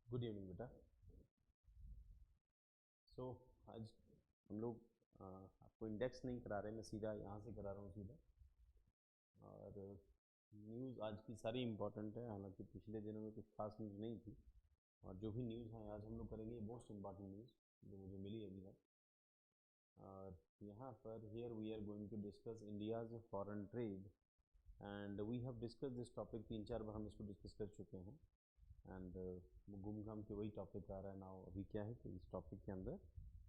Good evening बेटा। आज हम लोग आपको इंडेक्स नहीं करा रहे, मैं सीधा यहाँ से करा रहा हूँ सीधा। और न्यूज़ आज की सारी इम्पॉर्टेंट है, हालांकि पिछले दिनों में कुछ खास न्यूज़ नहीं थी। और जो भी न्यूज़ हैं आज हम लोग करेंगे मोस्ट इम्पॉर्टेंट न्यूज़ जो मुझे मिली अभी तक। और यहाँ पर here we are going to discuss India's foreign trade, and we have discussed this topic 3-4 बार हम इसको डिस्कस कर चुके हैं। एंड घूम घाम के वही टॉपिक आ रहा है ना। अभी क्या है कि इस टॉपिक के अंदर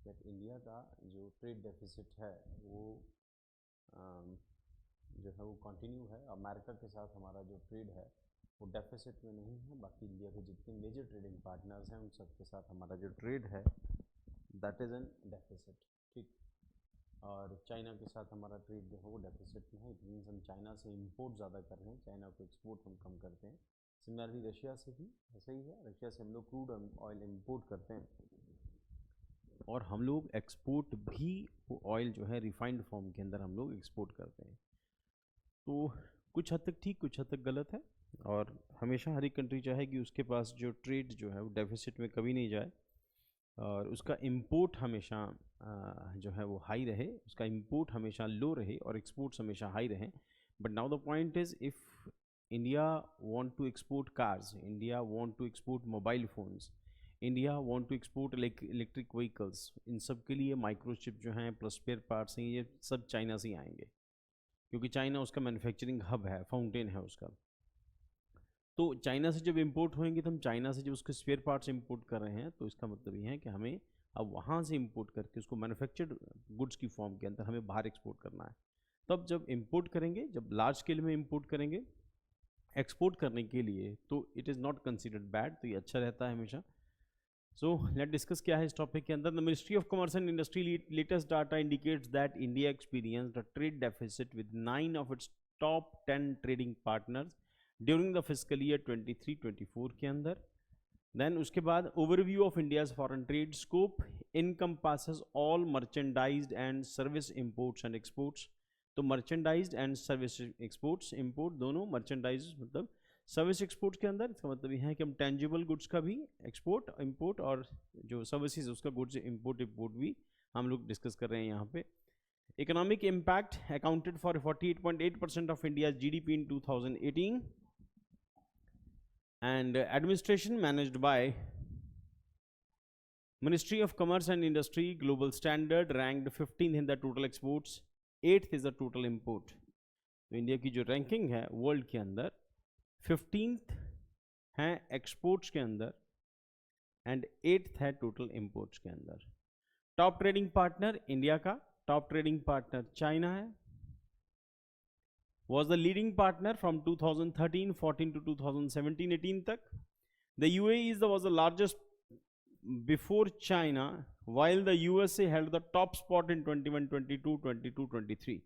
दैट इंडिया का जो ट्रेड डेफिसिट है वो जो है वो कंटिन्यू है। अमेरिका के साथ हमारा जो ट्रेड है वो डेफिसिट में नहीं है, बाकी इंडिया के जितने मेजर ट्रेडिंग पार्टनर्स हैं उन सब के साथ हमारा जो ट्रेड है दैट इज़ एन डेफिसिट। ठीक। और चाइना के साथ हमारा ट्रेड जो है वो डेफिसिट में है। इट मीन्स हम चाइना से इंपोर्ट ज़्यादा कर रहे हैं, चाइना को एक्सपोर्ट हम कम करते हैं। सिमिलरली रशिया से भी ऐसा ही है, रशिया से हम लोग क्रूड ऑयल इंपोर्ट करते हैं और हम लोग एक्सपोर्ट भी वो ऑयल जो है रिफाइंड फॉर्म के अंदर हम लोग एक्सपोर्ट करते हैं। तो कुछ हद तक ठीक, कुछ हद तक गलत है। और हमेशा हर एक कंट्री चाहे कि उसके पास जो ट्रेड जो है वो डेफिसिट में कभी नहीं जाए और उसका इंपोर्ट हमेशा जो है वो हाई रहे, उसका इंपोर्ट हमेशा लो रहे और एक्सपोर्ट्स हमेशा हाई रहें। But now the point is if India want to export cars, India want to export mobile phones, India want to export electric vehicles, इन सब के लिए माइक्रोचिप जो हैं प्लस स्पेयर पार्ट्स हैं, ये सब चाइना से ही आएंगे क्योंकि चाइना उसका मैन्युफैक्चरिंग हब है, फाउंटेन है उसका। तो चाइना से जब इंपोर्ट होंगे तो हम चाइना से जब उसके स्पेयर पार्ट्स इंपोर्ट कर रहे हैं तो इसका मतलब ये है कि हमें अब वहाँ से इंपोर्ट करके उसको मैन्युफैक्चर्ड गुड्स की फॉर्म के अंदर हमें बाहर एक्सपोर्ट करना है। तब जब इंपोर्ट करेंगे, जब लार्ज स्केल में इंपोर्ट करेंगे एक्सपोर्ट करने के लिए, तो it is not considered bad, तो ये अच्छा रहता है हमेशा। सो लेट डिस्कस क्या है इस टॉपिक के अंदर। The ministry of commerce and industry latest data indicates that India experienced a trade deficit with 9 of its top 10 trading partners during the physical year 23-24 के अंदर। देन उसके बाद overview of India's foreign trade scope encompasses all merchandised and service imports and exports. तो merchandised and service exports, import दोनों, merchandise मतलब service export के अंदर। इसका मतलब यह है कि हम टेंजिबल गुड्स का भी एक्सपोर्ट इंपोर्ट और जो सर्विसेज उसका गुड्स इंपोर्ट इंपोर्ट भी हम लोग डिस्कस कर रहे हैं यहाँ पे। Economic impact accounted for 48.8% of India GDP in 2018 and administration managed by Ministry of Commerce and Industry. Global Standard ranked 15th in the total exports, 8th is the total import. तो India की जो ranking है world के अंदर 15th है exports के अंदर and 8th है टोटल इंपोर्ट्स के अंदर। टॉप ट्रेडिंग पार्टनर इंडिया का, टॉप ट्रेडिंग पार्टनर चाइना है, was the leading partner from 2013-14 to 2017-18 तक। The UAE was the largest before China, while the USA held the top spot in 21-22, 22-23।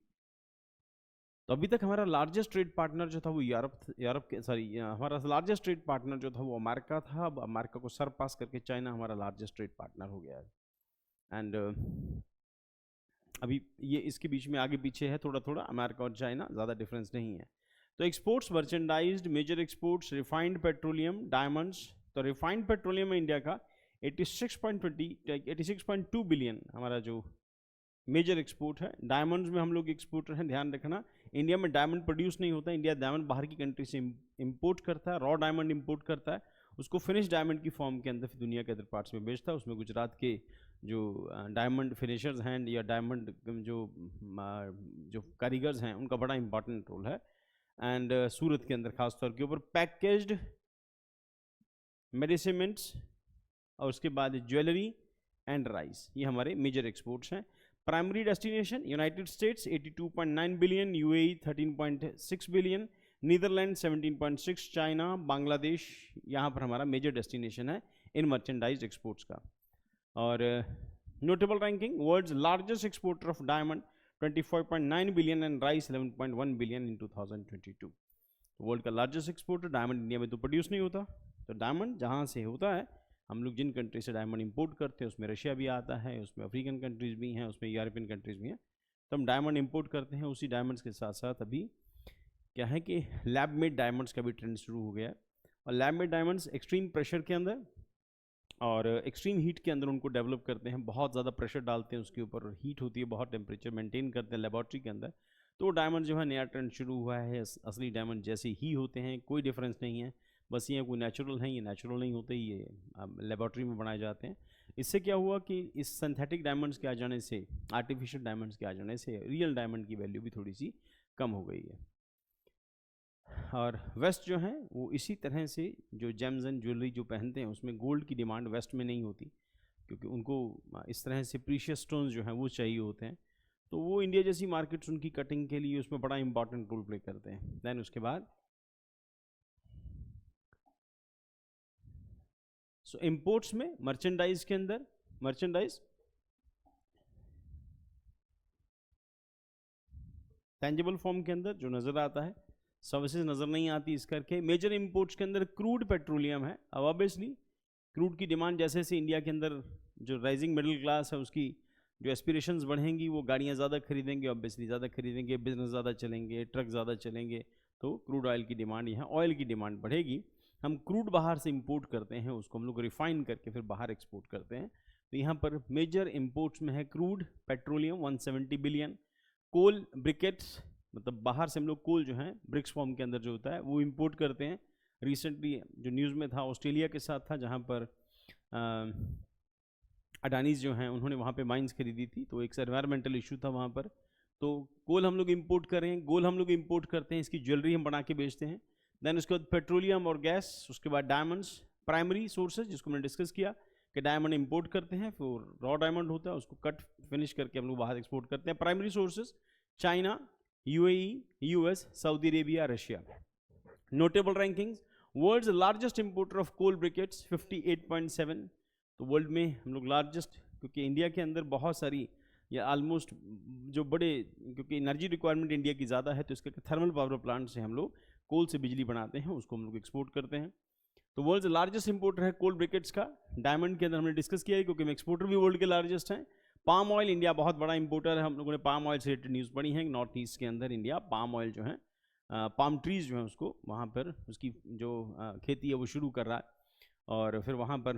तो अभी तक हमारा largest trade partner जो था वो हमारा लार्जेस्ट ट्रेड पार्टनर जो था वो अमेरिका था। अब अमेरिका को सरपास करके चाइना हमारा लार्जेस्ट ट्रेड पार्टनर हो गया है। एंड अभी ये इसके बीच में आगे पीछे है थोड़ा थोड़ा, अमेरिका और चाइना, ज़्यादा डिफरेंस नहीं है। तो exports merchandised major exports refined petroleum, diamonds. तो रिफाइंड पेट्रोलियम में इंडिया का 86.2 बिलियन हमारा जो मेजर एक्सपोर्ट है। डायमंड्स में हम लोग एक्सपोर्टर हैं, ध्यान रखना इंडिया में डायमंड प्रोड्यूस नहीं होता, इंडिया डायमंड बाहर की कंट्री से इंपोर्ट करता है, रॉ डायमंड इंपोर्ट करता है, उसको फिनिश डायमंड की फॉर्म के अंदर फिर दुनिया के अदर पार्ट्स में बेचता है। उसमें गुजरात के जो डायमंड फिनिशर्स हैं या डायमंड जो कारीगर्स हैं उनका बड़ा इंपॉर्टेंट रोल है। एंड सूरत के अंदर खास तौर के ऊपर पैकेज्ड मेडिसिमेंट्स और उसके बाद ज्वेलरी एंड राइस, ये हमारे मेजर एक्सपोर्ट्स हैं। Primary destination United States 82.9 billion, UAE 13.6 billion, Netherland 17.6, China, Bangladesh, यहाँ पर हमारा मेजर डेस्टिनेशन है इन मर्चेंडाइज एक्सपोर्ट्स का। और notable ranking, world's largest exporter of diamond 24.9 billion and rice 11.1 billion in 2022। World का लार्जेस्ट एक्सपोर्टर डायमंड इंडिया में तो प्रोड्यूस नहीं होता, तो डायमंड जहाँ से होता है, हम लोग जिन कंट्री से डायमंड इंपोर्ट करते हैं उसमें रशिया भी आता है, उसमें अफ्रीकन कंट्रीज़ भी हैं, उसमें यूरोपियन कंट्रीज़ भी हैं, तो हम डायमंड इंपोर्ट करते हैं। उसी डायमंड्स के साथ साथ अभी क्या है कि लैब मेड डायमंड्स का भी ट्रेंड शुरू हो गया है, और lab made diamonds extreme pressure के अंदर और एक्सट्रीम हीट के अंदर उनको डेवलप करते हैं, बहुत ज़्यादा प्रेशर डालते हैं उसके ऊपर, हीट होती है, बहुत टेम्परेचर मेंटेन करते हैं लेबॉर्ट्री के अंदर, तो डायमंड जो है नया ट्रेंड शुरू हुआ है। असली डायमंड जैसे ही होते हैं, कोई डिफरेंस नहीं है, बस ये कोई नेचुरल हैं, ये नेचुरल नहीं होते, ये लेबॉर्ट्री में बनाए जाते हैं। इससे क्या हुआ कि इस सिंथेटिक डायमंड्स के आ जाने से, आर्टिफिशियल डायमंड्स के आ जाने से रियल डायमंड की वैल्यू भी थोड़ी सी कम हो गई है। और वेस्ट जो है वो इसी तरह से जो जेम्स एंड ज्वेलरी जो पहनते हैं उसमें गोल्ड की डिमांड वेस्ट में नहीं होती, क्योंकि उनको इस तरह से प्रीशियस स्टोन्स जो हैं वो चाहिए होते हैं, तो वो इंडिया जैसी मार्केट्स उनकी कटिंग के लिए उसमें बड़ा इंपॉर्टेंट रोल प्ले करते हैं। देन उसके बाद सो इंपोर्ट्स में मर्चेंडाइज के अंदर, मर्चेंडाइज टेंजिबल फॉर्म के अंदर जो नज़र आता है, सर्विसेज नज़र नहीं आती इस करके। मेजर इंपोर्ट्स के अंदर क्रूड पेट्रोलियम है। अब ऑब्वियसली क्रूड की डिमांड जैसे जैसे इंडिया के अंदर जो राइजिंग मिडिल क्लास है उसकी जो एस्पिरेशंस बढ़ेंगी, वो गाड़ियाँ ज़्यादा खरीदेंगे, ऑब्वियसली ज़्यादा खरीदेंगे, बिजनेस ज़्यादा चलेंगे, ट्रक ज़्यादा चलेंगे, तो क्रूड ऑयल की डिमांड, यहाँ ऑयल की डिमांड बढ़ेगी। हम क्रूड बाहर से इंपोर्ट करते हैं, उसको हम लोग रिफाइन करके फिर बाहर एक्सपोर्ट करते हैं, तो यहाँ पर मेजर इंपोर्ट्स में है क्रूड पेट्रोलियम 170 बिलियन, कोल ब्रिकेट्स, मतलब बाहर से हम लोग कोल जो है ब्रिक्स फॉर्म के अंदर जो होता है वो इंपोर्ट करते हैं। रिसेंटली जो न्यूज़ में था ऑस्ट्रेलिया के साथ था, जहाँ पर अडानीज जो हैं उन्होंने वहाँ पे माइंस खरीदी थी, तो एक एनवायरमेंटल इशू था वहाँ पर, तो कोल हम लोग इंपोर्ट कर रहे हैं, गोल हम लोग इंपोर्ट करते हैं, इसकी ज्वेलरी हम बना के बेचते हैं। देन उसके बाद पेट्रोलियम और गैस, उसके बाद डायमंड्स, प्राइमरी सोर्सेज जिसको मैंने डिस्कस किया कि डायमंड इंपोर्ट करते हैं, फिर रॉ डायमंड होता है उसको कट फिनिश करके हम लोग बाहर एक्सपोर्ट करते हैं। Primary sources China, UAE, US, Saudi Arabia, Russia. Notable rankings, world's largest importer of coal briquettes 58.7, तो वर्ल्ड में हम लोग लार्जेस्ट, क्योंकि इंडिया के अंदर बहुत सारी या ऑलमोस्ट जो बड़े, क्योंकि एनर्जी रिक्वायरमेंट इंडिया की ज़्यादा है, तो इसके थर्मल पावर प्लांट से हम लोग कोल से बिजली बनाते हैं, उसको हम लोग एक्सपोर्ट करते हैं। तो वर्ल्ड लार्जेस्ट इंपोर्टर है कोल ब्रिकेट्स का। डायमंड के अंदर हमने डिस्कस किया है, क्योंकि हम एक्सपोर्टर भी वर्ल्ड के लार्जेस्ट हैं। पाम ऑयल, इंडिया बहुत बड़ा इंपोर्टर है, हम लोगों ने पाम ऑयल से रिलेटेड न्यूज़ पढ़ी है। नॉर्थ ईस्ट के अंदर इंडिया पाम ऑयल जो है, पाम ट्रीज जो है उसको वहाँ पर उसकी जो खेती है वो शुरू कर रहा है, और फिर वहाँ पर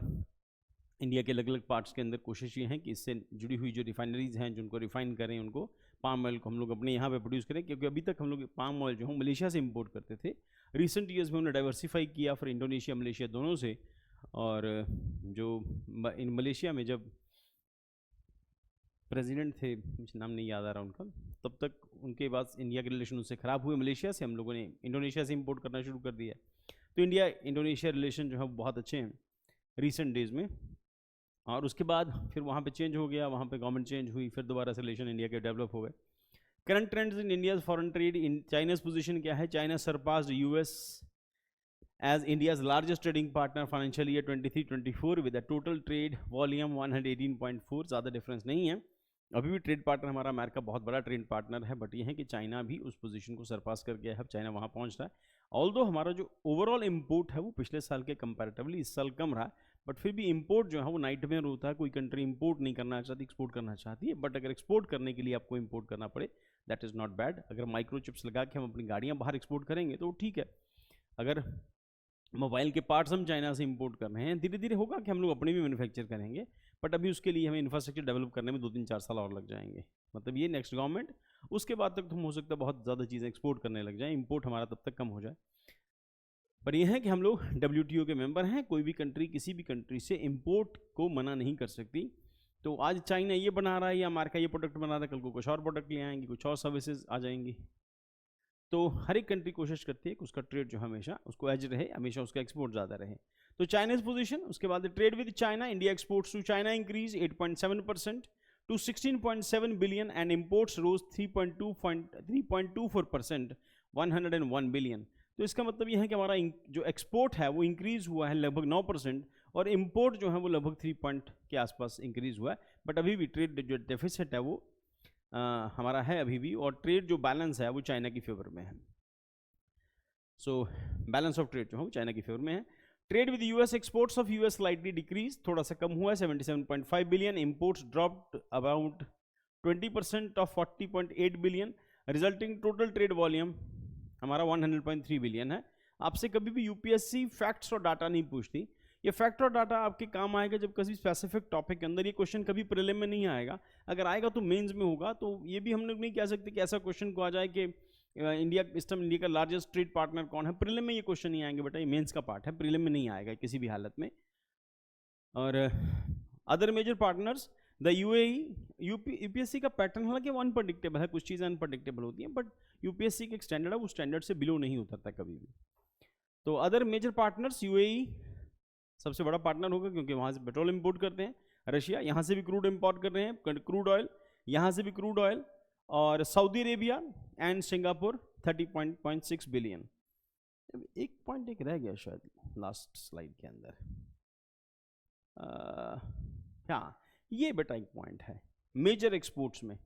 इंडिया के अलग अलग पार्ट्स के अंदर कोशिश ये है कि इससे जुड़ी हुई जो रिफाइनरीज हैं जिनको रिफाइन करें, उनको पाम ऑयल को हम लोग अपने यहाँ पे प्रोड्यूस करें, क्योंकि अभी तक हम लोग पाम ऑयल जो है मलेशिया से इंपोर्ट करते थे। रिसेंट ईयर्स में उन्होंने डाइवर्सिफाई किया फिर इंडोनेशिया मलेशिया दोनों से, और जो इन मलेशिया में जब प्रेसिडेंट थे, मुझे नाम नहीं याद आ रहा उनका, तब तक उनके बाद इंडिया के रिलेशन उससे ख़राब हुए, मलेशिया से हम लोगों ने इंडोनेशिया से इंपोर्ट करना शुरू कर दिया। तो इंडिया इंडोनेशिया रिलेशन जो है बहुत अच्छे हैं रिसेंट डेज़ में, और उसके बाद फिर वहाँ पे चेंज हो गया, वहाँ पे गवर्नमेंट चेंज हुई, फिर दोबारा से रिलेशन इंडिया के डेवलप हो गए। Current trends in India's foreign trade, in China's position क्या है? China surpassed US as India's largest trading partner financial year 23-24 with a total trade volume 118.4, ज़्यादा डिफरेंस नहीं है। अभी भी ट्रेड पार्टनर हमारा अमेरिका बहुत बड़ा ट्रेड पार्टनर है, बट ये है कि चाइना भी उस पोजीशन को सरपास कर गया है, अब चाइना वहाँ पहुँच रहा है। ऑल्दो हमारा जो ओवरऑल इंपोर्ट है वो पिछले साल के कंपैरेटिवली इस साल कम रहा, बट फिर भी इंपोर्ट जो है वो नाइटमेयर होता है। कोई कंट्री इंपोर्ट नहीं करना चाहती, एक्सपोर्ट करना चाहती है, बट अगर एक्सपोर्ट करने के लिए आपको इंपोर्ट करना पड़े दैट इज़ नॉट बैड। अगर माइक्रोचिप्स लगा के हम अपनी गाड़ियाँ बाहर एक्सपोर्ट करेंगे तो ठीक है। अगर मोबाइल के पार्ट्स हम चाइना से इंपोर्ट कर रहे हैं, धीरे धीरे होगा कि हम लोग अपने भी मैन्युफैक्चर करेंगे, बट अभी उसके लिए हमें इंफ्रास्ट्रक्चर डेवलप करने में 2-3-4 साल और लग जाएंगे। मतलब ये नेक्स्ट गवर्नमेंट उसके बाद तक तो हो सकता है बहुत ज़्यादा चीज़ें एक्सपोर्ट करने लग जाएं, इंपोर्ट हमारा तब तक कम हो जाए। पर यह है कि हम लोग WTO के मेंबर हैं, कोई भी कंट्री किसी भी कंट्री से इंपोर्ट को मना नहीं कर सकती। तो आज चाइना ये बना रहा है या अमेरिका ये प्रोडक्ट बना रहा है, कल को कुछ और प्रोडक्ट ले आएंगे, कुछ और सर्विसेज आ जाएंगी। तो हर एक कंट्री कोशिश करती है कि उसका ट्रेड जो हमेशा उसको एज रहे, हमेशा उसका एक्सपोर्ट ज़्यादा रहे। तो चाइनीज पोजीशन, उसके बाद trade with China, India exports to China increase 8.7% to 16.7 billion and imports rose 3.24%, 101 billion। तो इसका मतलब यह है कि हमारा जो एक्सपोर्ट है वो इंक्रीज हुआ है लगभग 9% और इंपोर्ट जो है वो लगभग 3 पॉइंट के आसपास इंक्रीज हुआ है। बट अभी भी ट्रेड जो डेफिसिट है वो हमारा है अभी भी, और ट्रेड जो बैलेंस है वो चाइना की फेवर में है। सो बैलेंस ऑफ ट्रेड जो है वो चाइना की फेवर में है। Trade with US, exports of US slightly decrease, थोड़ा सा कम हुआ है 77.5 billion, imports dropped about 20% of 40.8 billion, resulting total trade volume हमारा 100.3 बिलियन है। आपसे कभी भी यूपीएससी फैक्ट्स और डाटा नहीं पूछती, ये फैक्ट और डाटा आपके काम आएगा जब किसी स्पेसिफिक टॉपिक के अंदर। ये क्वेश्चन कभी प्रीलिम में नहीं आएगा, अगर आएगा तो मेंस में होगा। तो ये भी हम लोग नहीं कह सकते कि ऐसा क्वेश्चन को आ जाए कि इंडिया इस टाइम इंडिया का लार्जेस्ट ट्रेड पार्टनर कौन है। प्रीलिम में ये क्वेश्चन नहीं आएंगे बेटा, ये मेंस का पार्ट है, प्रीलिम में नहीं आएगा किसी भी हालत में। और other major partners, the UPSC का पैटर्न हालांकि वो अनप्रडिक्टेबल है, कुछ चीज़ें अनप्रडिक्टेबल होती हैं, बट यूपीएससी का एक स्टैंडर्ड है, वो स्टैंडर्ड से बिलो नहीं उतरता कभी भी। तो अदर मेजर पार्टनर्स, यूएई सबसे बड़ा पार्टनर होगा क्योंकि वहाँ से पेट्रोल इंपोर्ट करते हैं, रशिया यहाँ से भी क्रूड इंपोर्ट कर रहे हैं, क्रूड ऑयल यहाँ से भी क्रूड ऑयल, और Saudi Arabia and Singapore 30.6 billion. एक पॉइंट एक रह गया शायद लास्ट स्लाइड के अंदर, हाँ ये बेटा एक पॉइंट है मेजर एक्सपोर्ट्स में।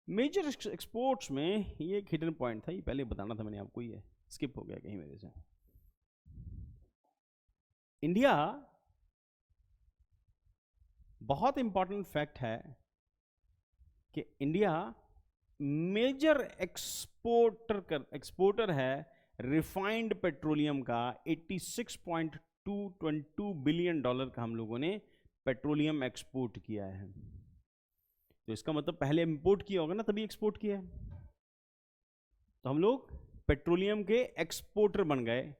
मेजर एक्सपोर्ट्स में ये एक हिडन पॉइंट था, ये पहले बताना था मैंने आपको, ये स्किप हो गया कहीं मेरे से। इंडिया, बहुत इंपॉर्टेंट फैक्ट है कि इंडिया मेजर एक्सपोर्टर है रिफाइंड पेट्रोलियम का। 86.222 बिलियन डॉलर का हम लोगों ने पेट्रोलियम एक्सपोर्ट किया है। तो इसका मतलब पहले इंपोर्ट किया होगा ना, तभी एक्सपोर्ट किया है। तो हम लोग पेट्रोलियम के एक्सपोर्टर बन गए।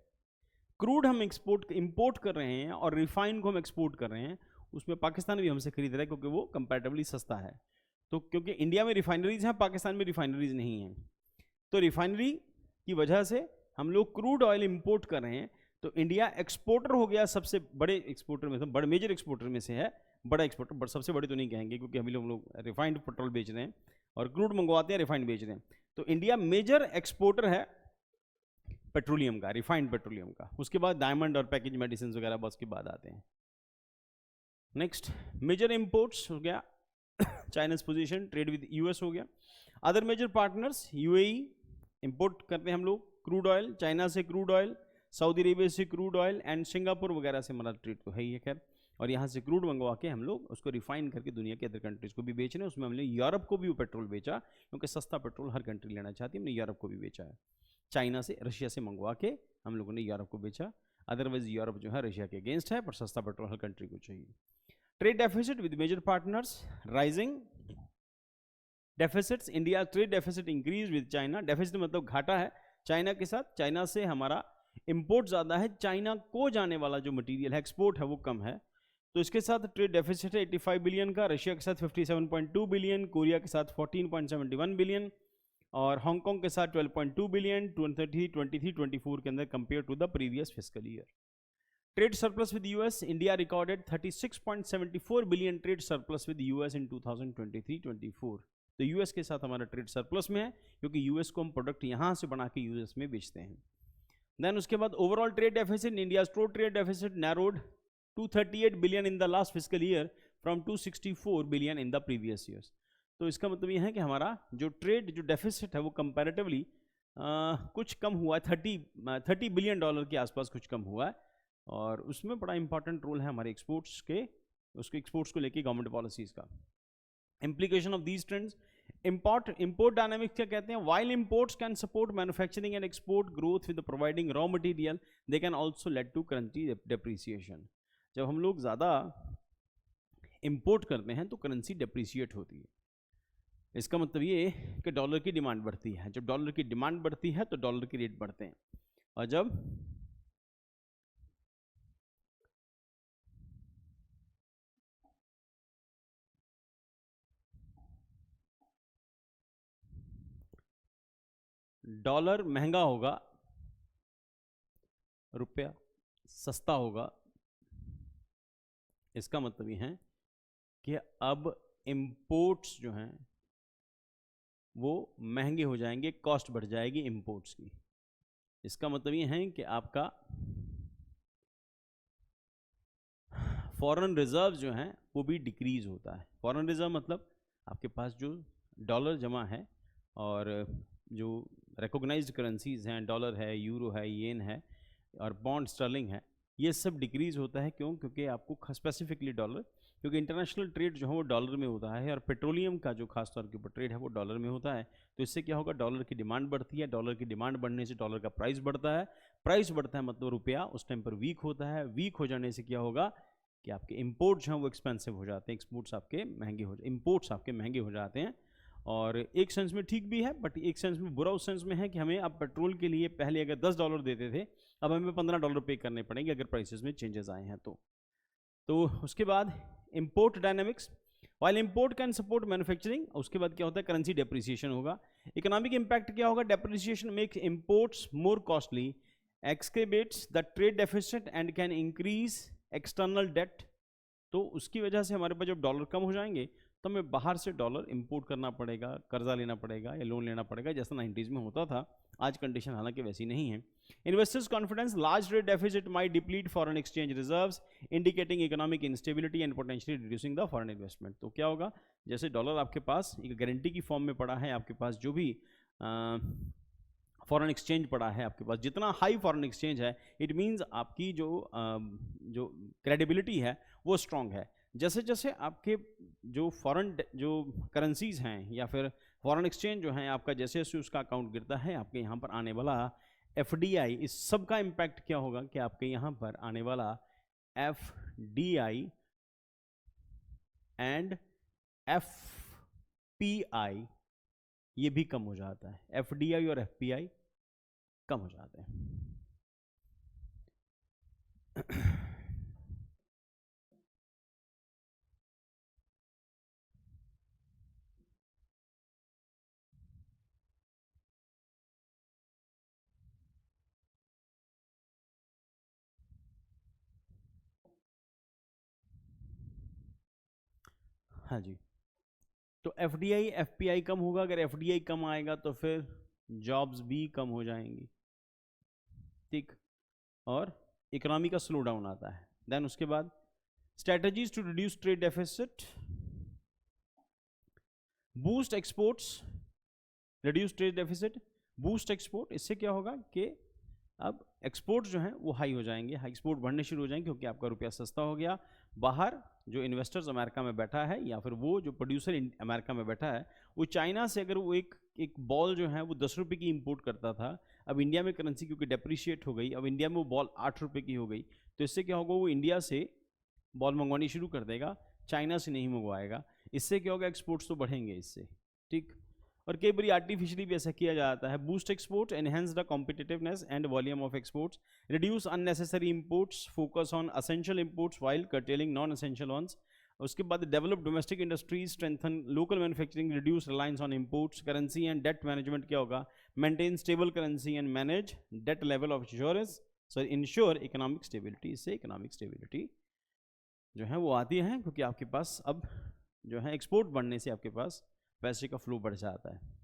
क्रूड हम इंपोर्ट कर रहे हैं और रिफाइन को हम एक्सपोर्ट कर रहे हैं, उसमें पाकिस्तान भी हमसे खरीद रहा है क्योंकि वो कंपैरेटिवली सस्ता है। तो क्योंकि इंडिया में रिफाइनरीज हैं, पाकिस्तान में रिफाइनरीज नहीं हैं, तो रिफाइनरी की वजह से हम लोग क्रूड ऑयल इंपोर्ट कर रहे हैं। तो इंडिया एक्सपोर्टर हो गया, सबसे बड़े एक्सपोर्टर में से, बड़े मेजर एक्सपोर्टर में से है, बड़ा एक्सपोर्टर। बट सबसे बड़े तो नहीं कहेंगे क्योंकि अभी लोग रिफाइंड पेट्रोल बेच रहे हैं और क्रूड मंगवाते हैं, रिफाइंड बेच रहे हैं। तो इंडिया मेजर एक्सपोर्टर है पेट्रोलियम का, रिफाइंड पेट्रोलियम का। उसके बाद डायमंड और पैकेज मेडिसिन वगैरह बस के बाद आते हैं। नेक्स्ट मेजर इंपोर्ट्स हो गया China's position, trade with US हो गया। Other major partners, UAE import करते हैं हम लोग क्रूड ऑयल, चाइना से क्रूड ऑयल, सऊदी अरेबिया से क्रूड ऑयल एंड सिंगापुर वगैरह से हमारा ट्रेड तो है ही है खैर। और यहाँ से क्रूड मंगवा के हम लोग उसको रिफाइन करके दुनिया के अदर कंट्रीज को भी बेच रहे हैं। उसमें हमने यूरोप को भी वो पेट्रोल बेचा क्योंकि सस्ता पेट्रोल हर कंट्री लेना चाहती है, हमने यूरोप को भी बेचा है। चाइना से, रशिया से मंगवा के हम लोगों ने यूरोप को बेचा। अदरवाइज यूरोप जो है रशिया के अगेंस्ट है, पर सस्ता पेट्रोल हर कंट्री को चाहिए। Trade deficit with major partners rising deficits, India trade deficit increase with China. Deficit मतलब घाटा है चाइना के साथ, चाइना से हमारा इंपोर्ट ज़्यादा है, चाइना को जाने वाला जो मटेरियल है एक्सपोर्ट है वो कम है। तो इसके साथ ट्रेड डेफिसिट है 85 बिलियन का, रशिया के साथ 57.2 बिलियन, कोरिया के साथ 14.71 बिलियन और हांगकांग के साथ 12.2 बिलियन 23-24 के अंदर compare to the previous fiscal year. Trade surplus with US, India recorded 36.74 billion trade surplus with US in 2023-24। तो यूएस के साथ हमारा ट्रेड सरप्लस में है क्योंकि यूएस को हम प्रोडक्ट यहाँ से बना के यूएस में बेचते हैं। देन उसके बाद overall trade deficit, India total trade deficit narrowed 238 billion in the last fiscal year from 264 billion in the previous years. तो इसका मतलब यह है कि हमारा जो ट्रेड जो डेफिसिट है वो कंपैरेटिवली कुछ कम हुआ है, 30 बिलियन डॉलर के आसपास कुछ कम हुआ है। और उसमें बड़ा इंपॉर्टेंट रोल है हमारे एक्सपोर्ट्स के, उसके एक्सपोर्ट्स को लेके गवर्नमेंट पॉलिसीज का। Implication of these trends, import dynamics क्या कहते हैं? While imports can support manufacturing and export growth with providing raw material, they can also lead to currency depreciation. जब हम लोग ज़्यादा import करते हैं तो currency depreciate होती है। इसका मतलब ये कि डॉलर की डिमांड बढ़ती है। जब डॉलर की डिमांड बढ़ती है तो डॉलर के रेट बढ़ते हैं, और जब डॉलर महंगा होगा, रुपया सस्ता होगा, इसका मतलब ये है कि अब इंपोर्ट्स जो हैं वो महंगे हो जाएंगे, कॉस्ट बढ़ जाएगी इंपोर्ट्स की। इसका मतलब ये है कि आपका फॉरेन रिजर्व जो हैं वो भी डिक्रीज होता है। फॉरेन रिजर्व मतलब आपके पास जो डॉलर जमा है, और जो रिकॉग्नाइज्ड करेंसीज हैं, डॉलर है, यूरो है, येन है और पॉन्ड स्टर्लिंग है, ये सब डिक्रीज होता है। क्यों? क्योंकि आपको स्पेसिफिकली डॉलर, क्योंकि इंटरनेशनल ट्रेड जो है वो डॉलर में होता है, और पेट्रोलियम का जो खास तौर के ऊपर ट्रेड है वो डॉलर में होता है। तो इससे क्या होगा, डॉलर की डिमांड बढ़ती है, डॉलर की डिमांड बढ़ने से डॉलर का प्राइस बढ़ता है, प्राइस बढ़ता है मतलब रुपया उस टाइम पर वीक होता है, वीक हो जाने से क्या होगा कि आपके इंपोर्ट जो हैं वो एक्सपेंसिव हो जाते हैं, एक्सपोर्ट्स आपके महंगे हो, इंपोर्ट्स आपके महंगे हो जाते हैं। और एक सेंस में ठीक भी है, बट एक सेंस में बुरा उस सेंस में है कि हमें अब पेट्रोल के लिए पहले अगर $10 देते थे, अब हमें $15 पे करने पड़ेंगे अगर प्राइसेस में चेंजेस आए हैं तो उसके बाद import dynamics, while import can support manufacturing, उसके बाद क्या होता है, करेंसी डेप्रिसिएशन होगा। इकोनॉमिक इंपैक्ट क्या होगा, depreciation makes imports more costly, exacerbates the trade deficit and can increase external debt. तो उसकी वजह से हमारे पास जब डॉलर कम हो जाएंगे तो हमें बाहर से डॉलर इंपोर्ट करना पड़ेगा, कर्जा लेना पड़ेगा या लोन लेना पड़ेगा, जैसा 90s में होता था। आज कंडीशन हालांकि वैसी नहीं है। Investors confidence, large trade deficit might deplete foreign exchange reserves indicating economic instability and potentially reducing the foreign investment. तो क्या होगा, जैसे डॉलर आपके पास एक गारंटी की फॉर्म में पड़ा है, आपके पास जो भी फॉरेन एक्सचेंज पड़ा है, आपके पास जितना हाई फॉरेन एक्सचेंज है, इट मीन्स आपकी जो क्रेडिबिलिटी है वो स्ट्रांग है। जैसे जैसे आपके जो फॉरेन जो करेंसीज हैं या फिर फॉरेन एक्सचेंज जो हैं आपका, जैसे जैसे उसका अकाउंट गिरता है, आपके यहाँ पर आने वाला FDI, इस सब का इम्पैक्ट क्या होगा कि आपके यहाँ पर आने वाला FDI एंड FPI ये भी कम हो जाता है। FDI और FPI कम हो जाते हैं। हाँ जी, तो FDI FPI कम होगा। अगर FDI कम आएगा तो फिर जॉब्स भी कम हो जाएंगी, ठीक, और इकोनॉमी का स्लो डाउन आता है। देन उसके बाद strategies to reduce trade deficit, boost exports, reduce trade deficit, boost export. इससे क्या होगा कि अब एक्सपोर्ट जो हैं वो हाई हो जाएंगे, एक्सपोर्ट बढ़ने शुरू हो जाएंगे, क्योंकि आपका रुपया सस्ता हो गया। बाहर जो इन्वेस्टर्स अमेरिका में बैठा है या फिर वो जो प्रोड्यूसर अमेरिका में बैठा है, वो चाइना से अगर वो एक बॉल जो है वो 10 रुपये की इंपोर्ट करता था, अब इंडिया में करेंसी क्योंकि डेप्रिशिएट हो गई, अब इंडिया में वो बॉल 8 रुपये की हो गई, तो इससे क्या होगा, वो इंडिया से बॉल मंगवानी शुरू कर देगा, चाइना से नहीं मंगवाएगा। इससे क्या होगा, एक्सपोर्ट्स तो बढ़ेंगे इससे, ठीक। और कई बार आर्टिफिशियली भी ऐसा किया जाता है। Boost export, enhance the competitiveness and volume of exports, reduce unnecessary imports, focus on essential imports while curtailing non essential ones. उसके बाद develop domestic industries, strengthen local manufacturing, reduce reliance on imports. Currency and debt management क्या होगा, maintain stable currency and manage debt level of insurance, so ensure economic stability. इससे economic stability जो है वो आती है, क्योंकि आपके पास अब जो है एक्सपोर्ट बढ़ने से आपके पास पैसे का फ्लो बढ़ जाता है।